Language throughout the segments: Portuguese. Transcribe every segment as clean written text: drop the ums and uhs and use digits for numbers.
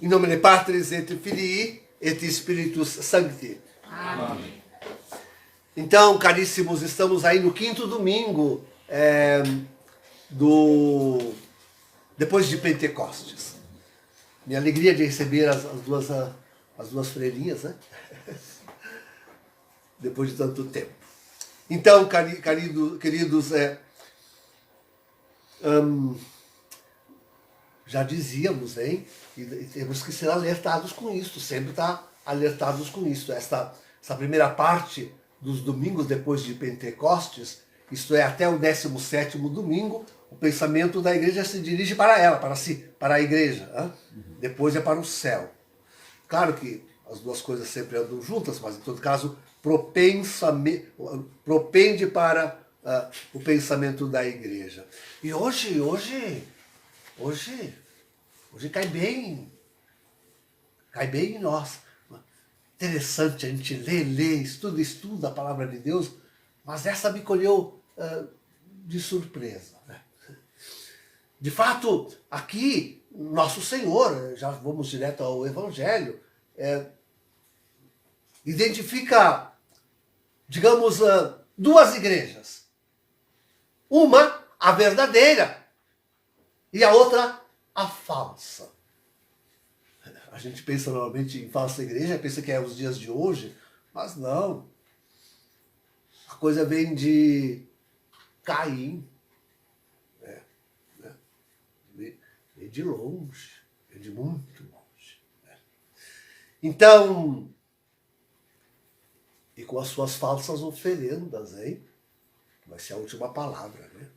In nomine Patris et Filii et Spiritus Sancti. Amém. Então, caríssimos, estamos aí no quinto domingo depois de Pentecostes. Minha alegria de receber as duas freirinhas, né? Depois de tanto tempo. Então, queridos, já dizíamos, hein? E temos que ser alertados com isso, sempre estar alertados com isso. Essa primeira parte dos domingos depois de Pentecostes, isto é, até o 17º domingo, o pensamento da igreja se dirige para ela, para a igreja. Né? Depois é para o céu. Claro que as duas coisas sempre andam juntas, mas em todo caso propende para o pensamento da igreja. E hoje cai bem em nós. Interessante, a gente lê, estuda a palavra de Deus, mas essa me colheu de surpresa. Né? De fato, aqui, nosso Senhor, já vamos direto ao Evangelho, identifica, digamos, duas igrejas. Uma, a verdadeira, e a outra, a falsa. A gente pensa normalmente em falsa igreja, pensa que é os dias de hoje, mas não. A coisa vem de Caim. Vem de longe, vem de muito longe. Então, e com as suas falsas oferendas, hein? Vai ser a última palavra, né?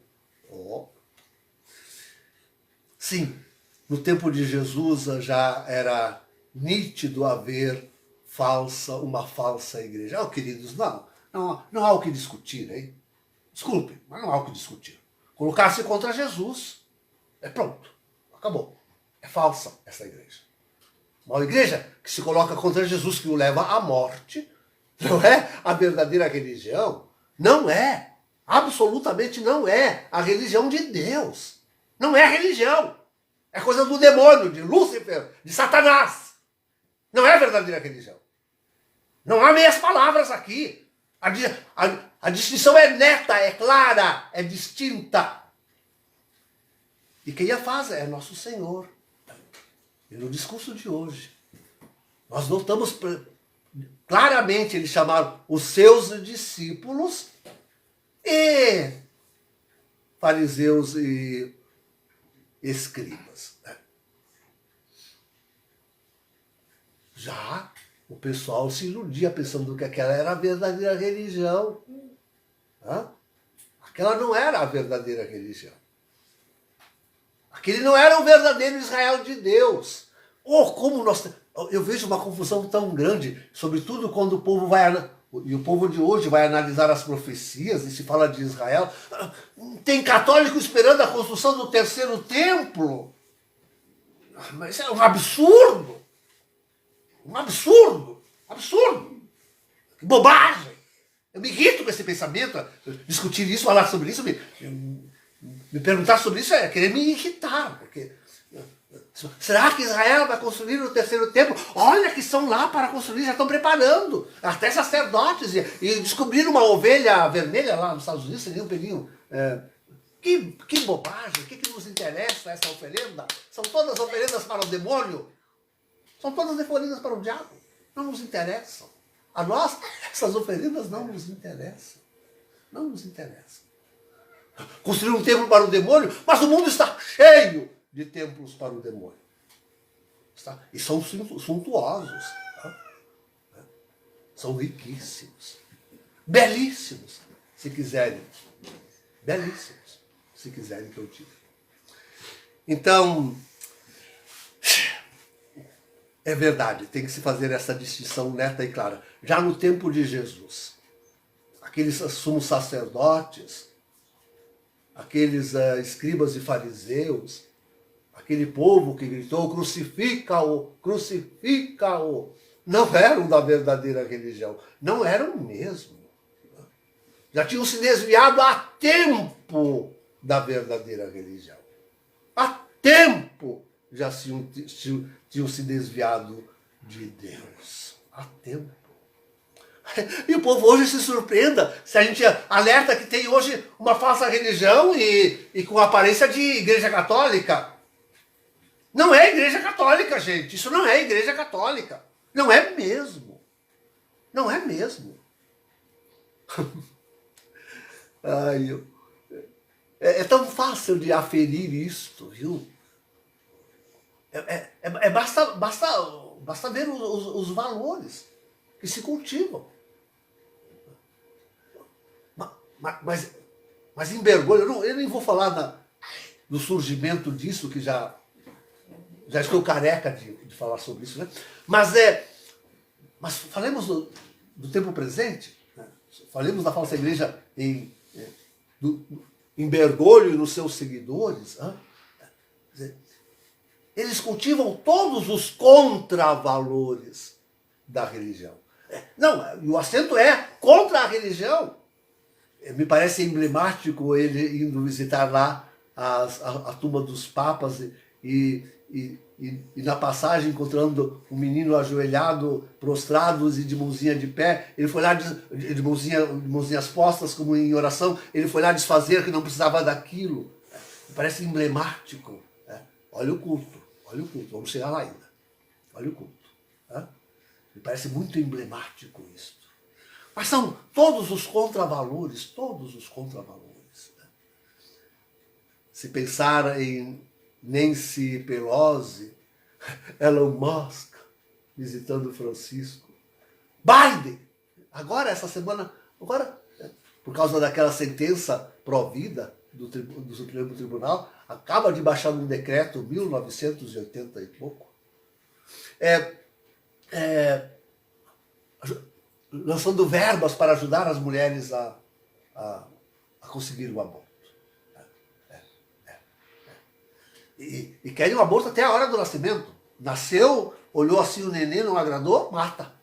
Sim, no tempo de Jesus já era nítido haver uma falsa igreja. Queridos, não há o que discutir, hein? Desculpe, mas não há o que discutir. Colocar-se contra Jesus, pronto, acabou. É falsa essa igreja. Uma igreja que se coloca contra Jesus, que o leva à morte, não é a verdadeira religião. Não é. Absolutamente não é a religião de Deus. Não é a religião. É coisa do demônio, de Lúcifer, de Satanás. Não é a verdadeira religião. Não há meias palavras aqui. A distinção é neta, é clara, é distinta. E quem a faz é nosso Senhor. E no discurso de hoje, nós notamos claramente ele chamar os seus discípulos e fariseus e escribas. Já o pessoal se iludia pensando que aquela era a verdadeira religião. Aquela não era a verdadeira religião. Aquele não era o verdadeiro Israel de Deus. Eu vejo uma confusão tão grande, sobretudo quando o povo e o povo de hoje vai analisar as profecias e se fala de Israel. Tem católico esperando a construção do terceiro templo. Mas é um absurdo. Um absurdo. Absurdo. Que bobagem. Eu me irrito com esse pensamento. Discutir isso, falar sobre isso, me perguntar sobre isso é querer me irritar. Porque será que Israel vai construir o terceiro templo? Olha que estão lá para construir, já estão preparando. Até sacerdotes. E descobriram uma ovelha vermelha lá nos Estados Unidos, seria um pelinho. Que bobagem, o que nos interessa essa oferenda? São todas oferendas para o demônio? São todas oferendas para o diabo? Não nos interessam. A nós, essas oferendas não nos interessam. Não nos interessam. Construir um templo para o demônio, mas o mundo está cheio de templos para o demônio. E são suntuosos. São riquíssimos. Belíssimos, se quiserem. Belíssimos, se quiserem que eu diga. Então, é verdade, tem que se fazer essa distinção neta e clara. Já no tempo de Jesus, aqueles sumos sacerdotes, aqueles escribas e fariseus, aquele povo que gritou, crucifica-o, crucifica-o, não eram da verdadeira religião, não eram mesmo. Já tinham se desviado há tempo da verdadeira religião. Há tempo já tinham se desviado de Deus. Há tempo. E o povo hoje se surpreenda se a gente alerta que tem hoje uma falsa religião e com aparência de igreja católica. Não é igreja católica, gente. Isso não é igreja católica. Não é mesmo. Não é mesmo. Ai, é tão fácil de aferir isto, viu? Basta ver os valores que se cultivam. Mas em Bergoglio, eu nem vou falar do surgimento disso, que já estou careca de falar sobre isso, né? Mas falemos do tempo presente, né? Falemos da falsa igreja em Bergoglio e nos seus seguidores. Eles cultivam todos os contravalores da religião. Não, e o acento é contra a religião. Me parece emblemático ele indo visitar lá a tumba dos papas e na passagem encontrando um menino ajoelhado, prostrados e de mãozinha de pé. Ele foi lá de mãozinhas postas como em oração. Ele foi lá desfazer que não precisava daquilo. Me parece emblemático. Olha o culto, vamos chegar lá ainda. Olha o culto. Me parece muito emblemático isso. Mas são todos os contravalores. Se pensar em Nancy Pelosi, Elon Musk visitando Francisco, Biden, agora essa semana, por causa daquela sentença pró-vida do Supremo Tribunal, acaba de baixar um decreto 1980 e pouco, lançando verbas para ajudar as mulheres a conseguir o aborto. E querem o aborto até a hora do nascimento. Nasceu, olhou assim o neném, não agradou, mata.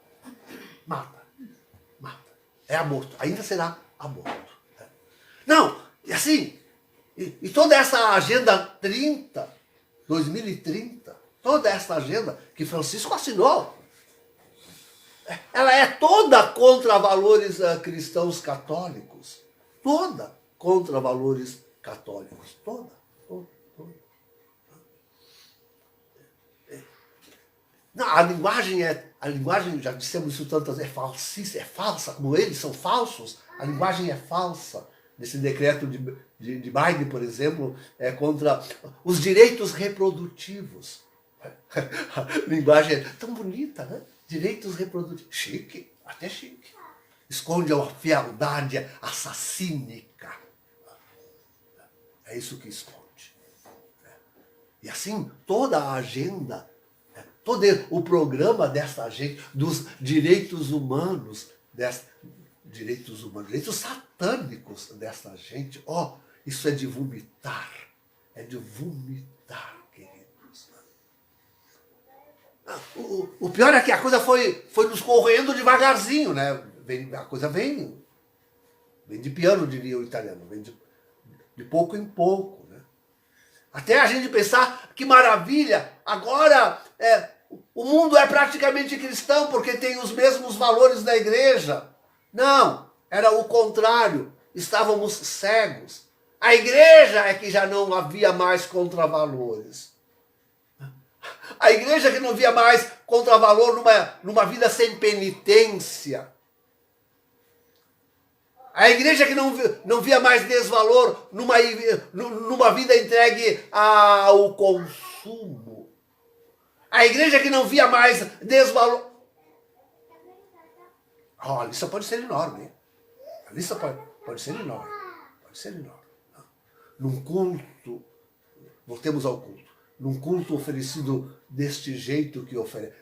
É aborto, ainda será aborto. Não, e assim, e toda essa agenda 2030, toda essa agenda que Francisco assinou, ela é toda contra valores cristãos católicos. Toda contra valores católicos. Toda. Não, a linguagem, já dissemos isso tantas vezes, é falsa, como eles são falsos, a linguagem é falsa. Nesse decreto de Biden, por exemplo, é contra os direitos reprodutivos. A linguagem é tão bonita, né? Direitos reprodutivos. Chique, até chique. Esconde a fealdade assassínica. É isso que esconde. E assim, toda a agenda, todo o programa dessa gente, dos direitos humanos, direitos satânicos dessa gente, isso é de vomitar. É de vomitar, queridos. O pior é que a coisa foi nos corroendo devagarzinho, né? A coisa vem de piano, diria o italiano, vem de pouco em pouco, né? Até a gente pensar, que maravilha, agora o mundo é praticamente cristão porque tem os mesmos valores da igreja. Não, era o contrário, estávamos cegos. A igreja é que já não havia mais contravalores. A igreja que não via mais contravalor numa vida sem penitência. A igreja que não via mais desvalor numa vida entregue ao consumo. A igreja que não via mais desvalor. A lista pode ser enorme. A lista pode ser enorme. Pode ser enorme. Num culto, voltemos ao culto. Num culto oferecido deste jeito que oferece.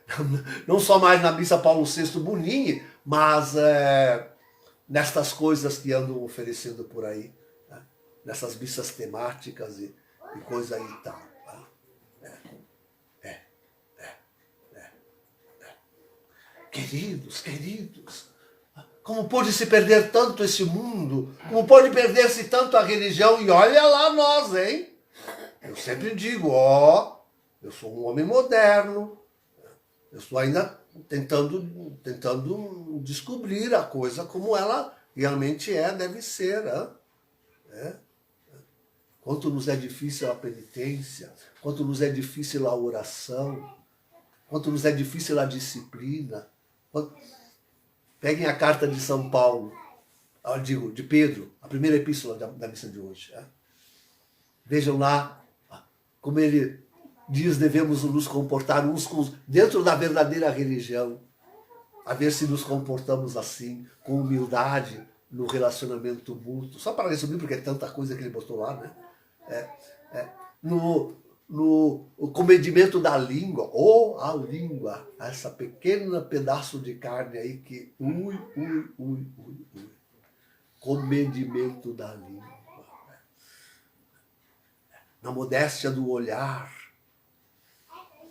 Não só mais na missa Paulo VI Bonini, mas nestas coisas que andam oferecendo por aí. Né? Nessas missas temáticas e coisa aí e tal. Queridos, como pode se perder tanto esse mundo? Como pode perder-se tanto a religião? E olha lá nós, hein? Eu sempre digo, eu sou um homem moderno, eu estou ainda tentando descobrir a coisa como ela realmente deve ser. Quanto nos é difícil a penitência, quanto nos é difícil a oração, quanto nos é difícil a disciplina. Peguem a carta de São Paulo, de Pedro, a primeira epístola da missa de hoje. Vejam lá como ele diz, devemos nos comportar uns com os dentro da verdadeira religião, a ver se nos comportamos assim, com humildade, no relacionamento mútuo. Só para resumir, porque é tanta coisa que ele botou lá, né? No comedimento da língua, ou a língua, essa pequena pedaço de carne aí que, comedimento da língua. Na modéstia do olhar,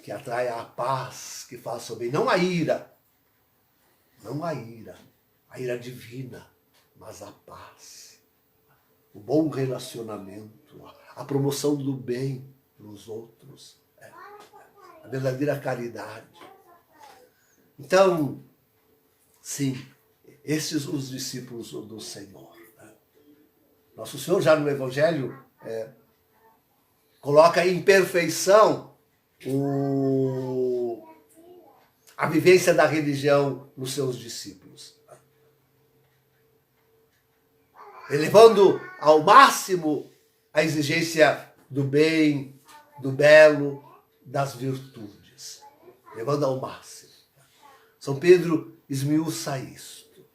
que atrai a paz, que faça o bem, não a ira, a ira divina, mas a paz, o bom relacionamento, a promoção do bem nos outros, a verdadeira caridade. Então, sim, esses os discípulos do Senhor. Nosso Senhor já no Evangelho coloca em perfeição a vivência da religião nos seus discípulos, elevando ao máximo a exigência do bem, do belo, das virtudes, levando ao máximo. São Pedro esmiuça isto.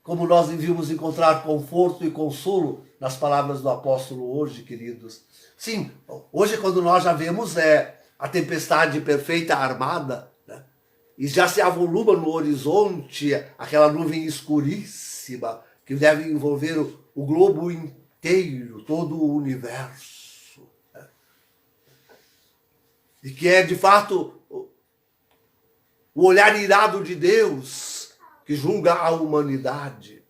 Como nós devíamos encontrar conforto e consolo nas palavras do apóstolo hoje, queridos. Sim, hoje quando nós já vemos a tempestade perfeita armada, né, e já se avoluma no horizonte aquela nuvem escuríssima que deve envolver o globo inteiro, todo o universo. Né, e que é de fato o olhar irado de Deus que julga a humanidade.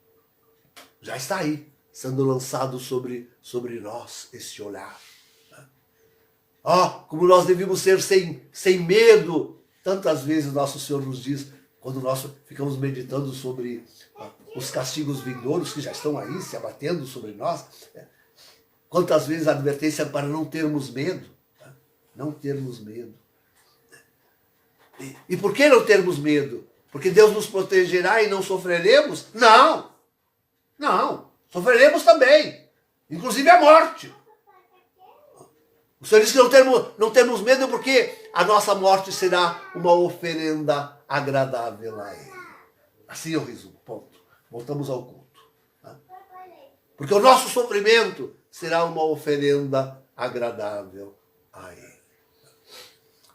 Já está aí, sendo lançado sobre nós esse olhar. Como nós devemos ser sem medo. Tantas vezes nosso Senhor nos diz, quando nós ficamos meditando sobre os castigos vindouros que já estão aí se abatendo sobre nós, quantas vezes a advertência para não termos medo. Não termos medo. E por que não termos medo? Porque Deus nos protegerá e não sofreremos? Não! Sofreremos também, inclusive a morte. O Senhor diz que não temos medo porque a nossa morte será uma oferenda agradável a Ele. Assim eu resumo, ponto. Voltamos ao culto. Tá? Porque o nosso sofrimento será uma oferenda agradável a Ele.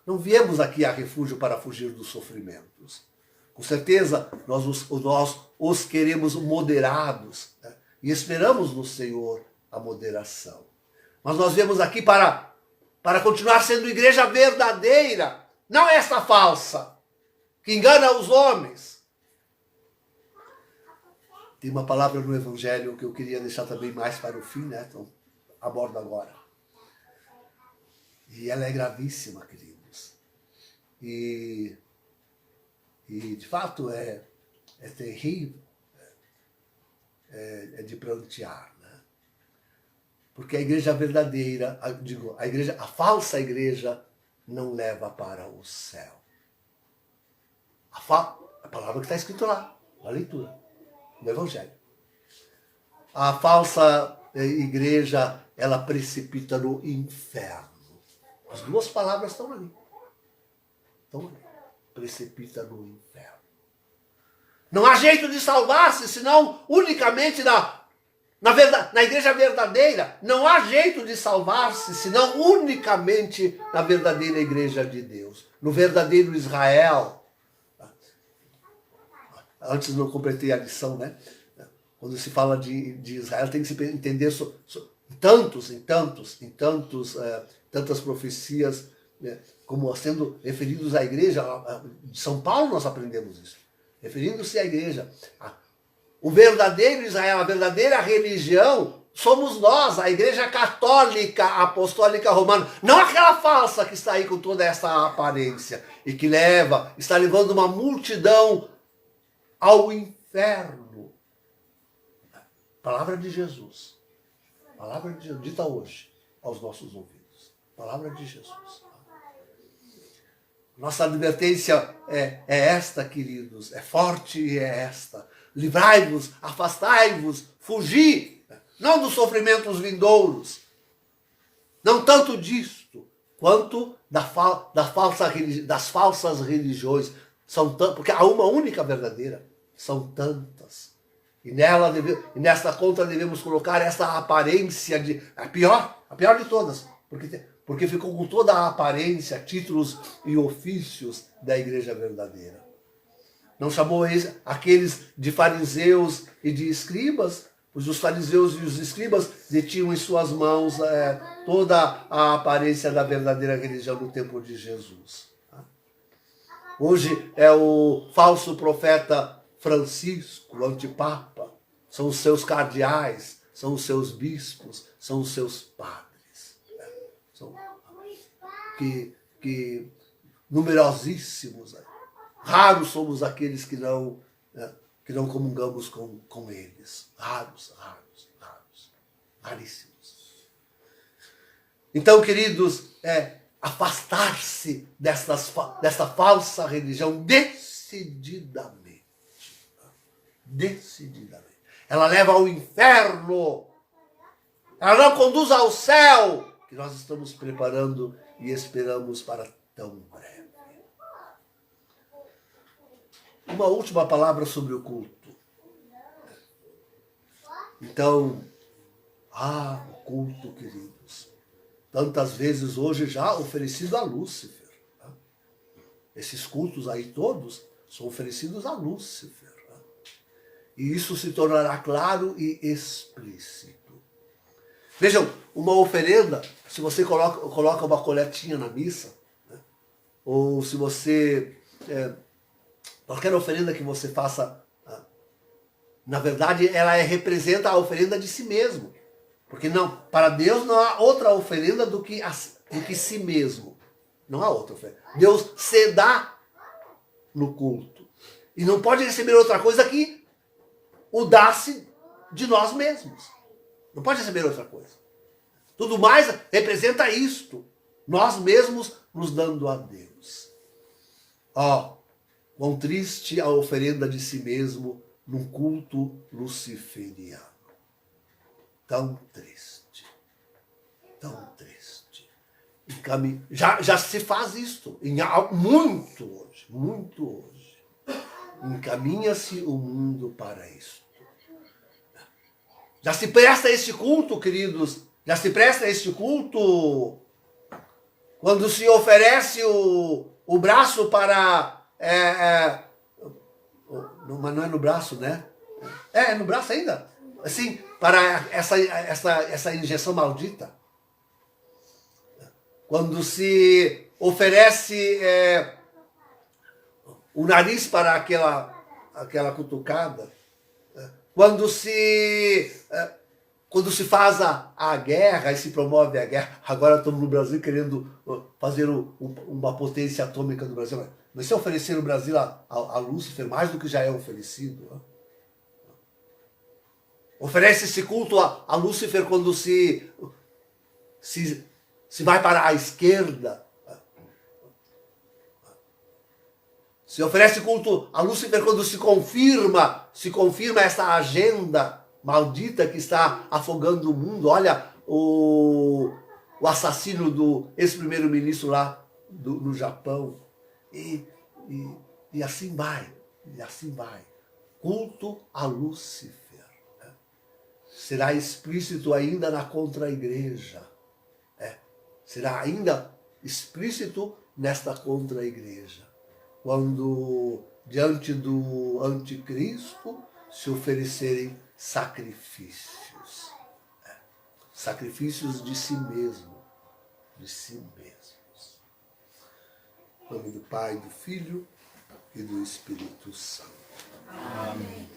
Não viemos aqui a refúgio para fugir dos sofrimentos. Com certeza, nós os queremos moderados, né? E esperamos no Senhor a moderação. Mas nós viemos aqui para continuar sendo igreja verdadeira, não essa falsa, que engana os homens. Tem uma palavra no Evangelho que eu queria deixar também mais para o fim, né? Então, abordo agora. E ela é gravíssima, queridos. E de fato é terrível, é de prantear, né? Porque a igreja verdadeira, a falsa igreja não leva para o céu. A palavra que está escrito lá, na leitura, no Evangelho. A falsa igreja, ela precipita no inferno. As duas palavras estão ali. Precipita no inferno. Não há jeito de salvar-se, senão unicamente na igreja verdadeira. Não há jeito de salvar-se, senão unicamente na verdadeira igreja de Deus. No verdadeiro Israel. Antes não completei a lição, né? Quando se fala de Israel, tem que se entender tantas profecias, né, como sendo referidos à igreja. De São Paulo nós aprendemos isso. Referindo-se à igreja. O verdadeiro Israel, a verdadeira religião, somos nós, a Igreja Católica Apostólica Romana, não aquela falsa que está aí com toda essa aparência e que está levando uma multidão ao inferno. Palavra de Jesus. Palavra de Jesus, dita hoje aos nossos ouvidos. Palavra de Jesus. Nossa advertência é esta, queridos, é forte e é esta. Livrai-vos, afastai-vos, fugi, não dos sofrimentos vindouros, não tanto disto, quanto das falsas religiões. Porque há uma única verdadeira, são tantas. E nessa conta devemos colocar essa aparência de... a pior de todas, porque ficou com toda a aparência, títulos e ofícios da igreja verdadeira. Não chamou aqueles de fariseus e de escribas, pois os fariseus e os escribas detinham em suas mãos toda a aparência da verdadeira religião no tempo de Jesus. Hoje é o falso profeta Francisco, o antipapa, são os seus cardeais, são os seus bispos, são os seus padres. São que numerosíssimos. Raros somos aqueles que não comungamos com eles. Raríssimos. Então, queridos, afastar-se dessa falsa religião decididamente. Decididamente. Ela leva ao inferno. Ela não conduz ao céu, que nós estamos preparando e esperamos para tão breve. Uma última palavra sobre o culto. Então, o culto, queridos. Tantas vezes hoje já oferecido a Lúcifer. Esses cultos aí todos são oferecidos a Lúcifer. E isso se tornará claro e explícito. Vejam, uma oferenda, se você coloca uma coletinha na missa, ou se você... qualquer oferenda que você faça, na verdade, ela representa a oferenda de si mesmo. Porque para Deus não há outra oferenda do que si mesmo. Não há outra oferenda. Deus se dá no culto. E não pode receber outra coisa que o dá-se de nós mesmos. Não pode receber outra coisa. Tudo mais representa isto. Nós mesmos nos dando a Deus. Quão triste a oferenda de si mesmo num culto luciferiano. Tão triste. Tão triste. Já se faz isto. Muito hoje. Muito hoje. Encaminha-se o mundo para isto. Já se presta este culto, queridos. Já se presta este culto quando se oferece o braço para... mas não é no braço, né? É no braço ainda. Assim, para essa injeção maldita. Quando se oferece o nariz para aquela cutucada. Quando se faz a guerra e se promove a guerra. Agora estamos no Brasil querendo fazer uma potência atômica do Brasil. Mas se oferecer o Brasil a Lúcifer mais do que já é oferecido. Oferece esse culto a Lúcifer quando se vai para a esquerda. Se oferece culto a Lúcifer quando se confirma essa agenda maldita que está afogando o mundo. Olha o assassino do ex-primeiro-ministro lá no Japão. E assim vai. E assim vai. Culto a Lúcifer. Será explícito ainda na contra-igreja. Será ainda explícito nesta contra-igreja. Quando, diante do anticristo, se oferecerem sacrifícios. Sacrifícios de si mesmo. De si mesmos. Em nome do Pai, do Filho e do Espírito Santo. Amém.